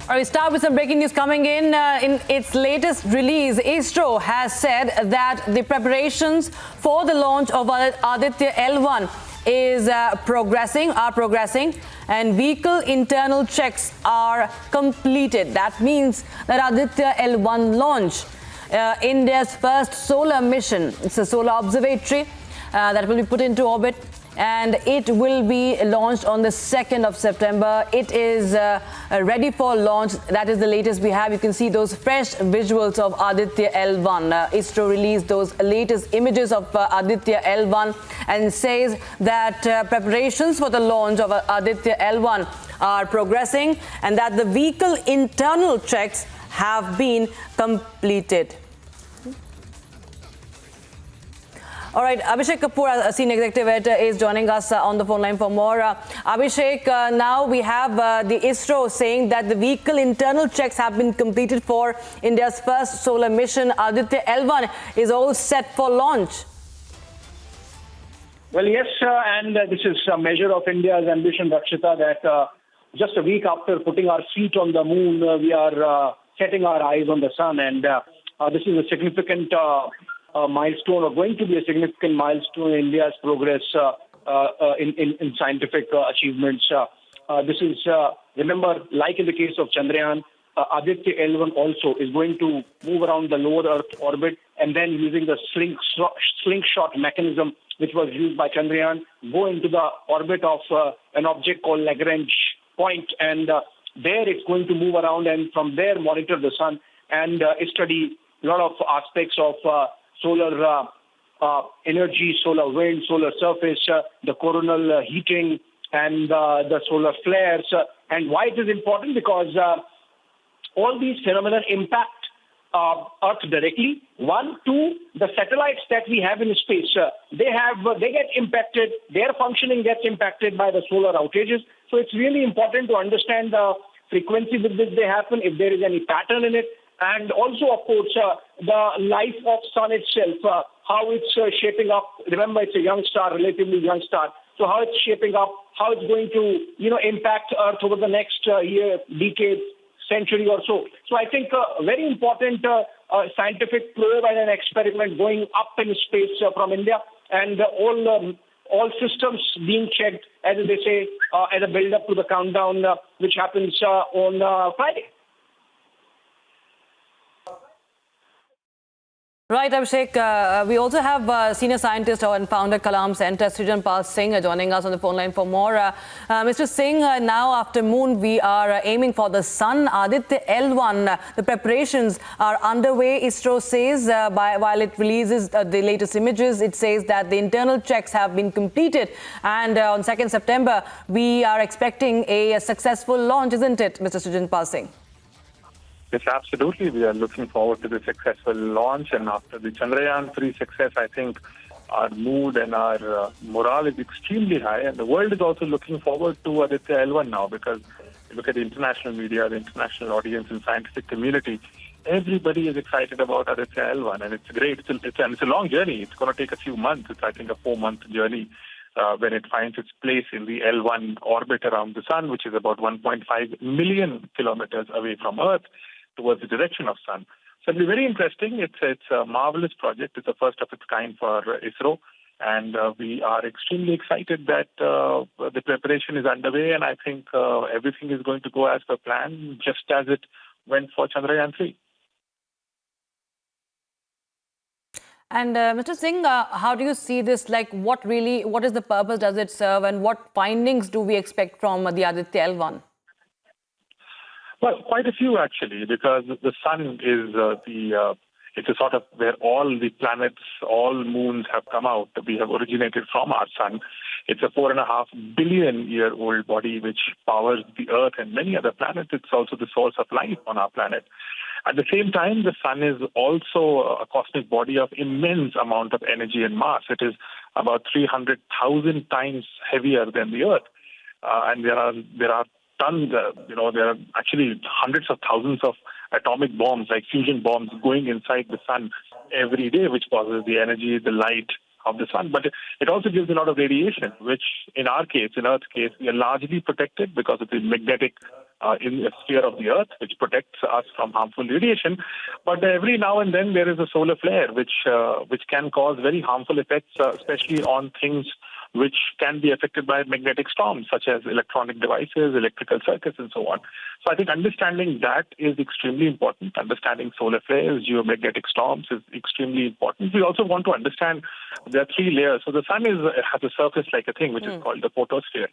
All right, we start with some breaking news coming in. In its latest release, ISRO has said that the preparations for the launch of Aditya L1 is progressing, and vehicle internal checks are completed. That means that Aditya L1 launch, India's first solar mission, it's a solar observatory that will be put into orbit, and it will be launched on the 2nd of September. It is ready for launch. That is the latest we have. You can see those fresh visuals of Aditya L1. ISRO released those latest images of Aditya L1 and says that preparations for the launch of Aditya L1 are progressing and that the vehicle internal checks have been completed. All right, Abhishek Kapoor, Senior Executive Editor, is joining us on the phone line for more. Abhishek, now we have the ISRO saying that the vehicle internal checks have been completed for India's first solar mission. Aditya L1 is all set for launch. Well, yes, and this is a measure of India's ambition, Rakshita, that just a week after putting our feet on the moon, we are setting our eyes on the sun. And this is a significant milestone, or going to be a significant milestone in India's progress in scientific achievements. This is, remember, like in the case of Chandrayaan, Aditya L1 also is going to move around the lower Earth orbit and then, using the slingshot mechanism which was used by Chandrayaan, go into the orbit of an object called Lagrange point, and there it's going to move around and from there monitor the sun and study a lot of aspects of solar energy, solar wind, solar surface, the coronal heating, and the solar flares. And why it is important? Because all these phenomena impact Earth directly. One, two, the satellites that we have in space, they get impacted. Their functioning gets impacted by the solar outages. So it's really important to understand the frequency with which they happen, if there is any pattern in it. And also, of course, the life of sun itself, how it's shaping up. Remember, it's a young star, relatively young star. So how it's shaping up, how it's going to, impact Earth over the next year, decade, century or so. So I think a very important scientific probe and an experiment going up in space from India, and all systems being checked, as they say, as a build-up to the countdown, which happens on Friday. Right, Abhishek. We also have senior scientist and founder Kalam Center, Srijan Singh, joining us on the phone line for more. Mr. Singh, now after moon, we are aiming for the sun. Aditya L1, the preparations are underway. ISRO says, while it releases the latest images, it says that the internal checks have been completed. And on 2nd September, we are expecting a successful launch, isn't it, Mr. Srijan Singh? Yes, absolutely. We are looking forward to the successful launch. And after the Chandrayaan-3 success, I think our mood and our morale is extremely high. And the world is also looking forward to Aditya L1 now, because you look at the international media, the international audience and scientific community, everybody is excited about Aditya L1. And it's great. It's a long journey. It's going to take a few months. It's, I think, a 4-month journey when it finds its place in the L1 orbit around the sun, which is about 1.5 million kilometers away from Earth, towards the direction of sun. So it'll be very interesting. It's a marvelous project. It's the first of its kind for ISRO. And we are extremely excited that the preparation is underway. And I think everything is going to go as per plan, just as it went for Chandrayaan-3. And Mr. Singh, how do you see this? Like, what is the purpose does it serve, and what findings do we expect from the Aditya L1? Well, quite a few, actually, because the sun is it's a sort of where all the planets, all moons have come out. We have originated from our sun. It's a 4.5 billion-year-old body which powers the Earth and many other planets. It's also the source of life on our planet. At the same time, the sun is also a cosmic body of immense amount of energy and mass. It is about 300,000 times heavier than the Earth. And there are tons, there are actually hundreds of thousands of atomic bombs, like fusion bombs, going inside the sun every day, which causes the energy, the light of the sun. But it also gives a lot of radiation, which in our case, in Earth's case, we are largely protected because of the magnetic in the sphere of the Earth, which protects us from harmful radiation. But every now and then there is a solar flare, which can cause very harmful effects, especially on things which can be affected by magnetic storms, such as electronic devices, electrical circuits, and so on. So I think understanding that is extremely important. Understanding solar flares, geomagnetic storms is extremely important. We also want to understand there are three layers. So the sun has a surface like a thing, which is called the photosphere.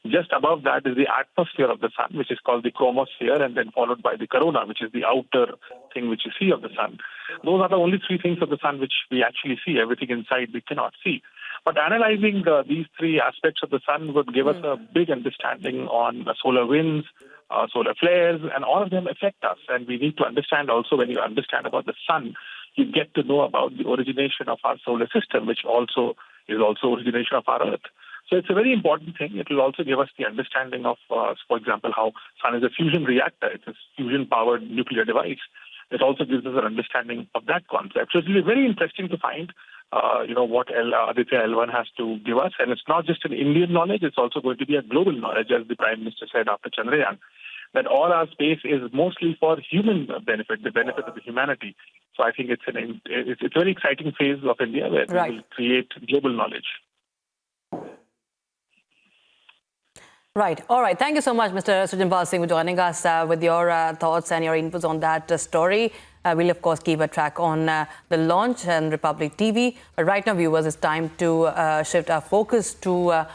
Just above that is the atmosphere of the sun, which is called the chromosphere, and then followed by the corona, which is the outer thing which you see of the sun. Those are the only three things of the sun which we actually see. Everything inside we cannot see. But analyzing these three aspects of the sun would give us a big understanding on solar winds, solar flares, and all of them affect us. And we need to understand also, when you understand about the sun, you get to know about the origination of our solar system, which also is origination of our Earth. So it's a very important thing. It will also give us the understanding of, for example, how sun is a fusion reactor. It's a fusion-powered nuclear device. It also gives us an understanding of that concept. So it will be very interesting to find what Aditya L1 has to give us. And it's not just an Indian knowledge, it's also going to be a global knowledge, as the Prime Minister said after Chandrayaan, that all our space is mostly for human benefit, the benefit of the humanity. So I think it's a very exciting phase of India where we will create global knowledge. Right. All right. Thank you so much, Mr. Sujinpal Singh, for joining us with your thoughts and your inputs on that story. We'll, of course, keep a track on the launch and Republic TV. But right now, viewers, it's time to shift our focus to